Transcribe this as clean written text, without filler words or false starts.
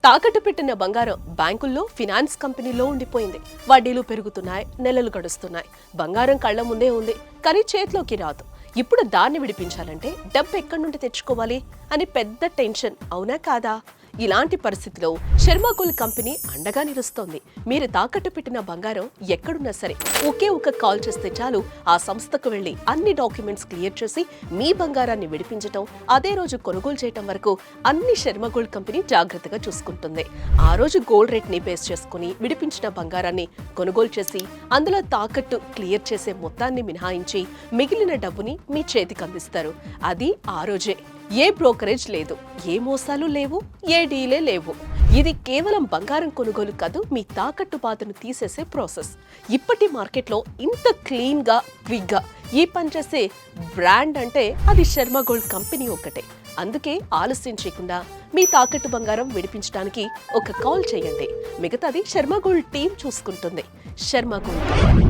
తాకట్టు పెట్టిన బంగారం బ్యాంకుల్లో, ఫినాన్స్ కంపెనీలో ఉండిపోయింది. వడ్డీలు పెరుగుతున్నాయి, నెలలు గడుస్తున్నాయి. బంగారం కళ్ల ముందే ఉంది, కానీ చేతిలోకి రాదు. ఇప్పుడు దాన్ని విడిపించాలంటే డబ్బు ఎక్కడి నుండి తెచ్చుకోవాలి అని పెద్ద టెన్షన్, అవునా కాదా? ఇలాంటి పరిస్థితిలో శర్మా గోల్డ్ కంపెనీ అండగా నిలుస్తోంది. మీరు తాకట్టు పెట్టిన బంగారం ఎక్కడున్నా సరే ఒకే ఒక కాల్ చేస్తే చాలు, ఆ సంస్థకు వెళ్లి అన్ని డాక్యుమెంట్స్ క్లియర్ చేసి మీ బంగారాన్ని విడిపించటం, అదే రోజు కొనుగోలు చేయటం వరకు అన్ని శర్మా గోల్డ్ కంపెనీ జాగ్రత్తగా చూసుకుంటుంది. ఆ రోజు గోల్డ్ రేట్ ని బేస్ చేసుకుని విడిపించిన బంగారాన్ని కొనుగోలు చేసి అందులో తాకట్టు క్లియర్ చేసే మొత్తాన్ని మినహాయించి మిగిలిన డబ్బుని మీ చేతికి అందిస్తారు. అది ఆ రోజే. ఏ బ్రోకరేజ్ లేదు, ఏ మోసాలు లేవు, ఏ డీలే లేవు. ఇది కేవలం బంగారం కొనుగోలు కాదు, మీ తాకట్టు బాధను తీసేసే ప్రాసెస్. ఇప్పటి మార్కెట్లో ఇంత క్లీన్ గా, క్విక్ గా ఈ పని చేసే బ్రాండ్ అంటే అది శర్మా గోల్డ్ కంపెనీ ఒక్కటే. అందుకే ఆలస్యం చేయకుండా మీ తాకట్టు బంగారం విడిపించడానికి ఒక కాల్ చేయండి. మిగతాది శర్మా గోల్డ్ టీం చూసుకుంటుంది. శర్మా గోల్డ్.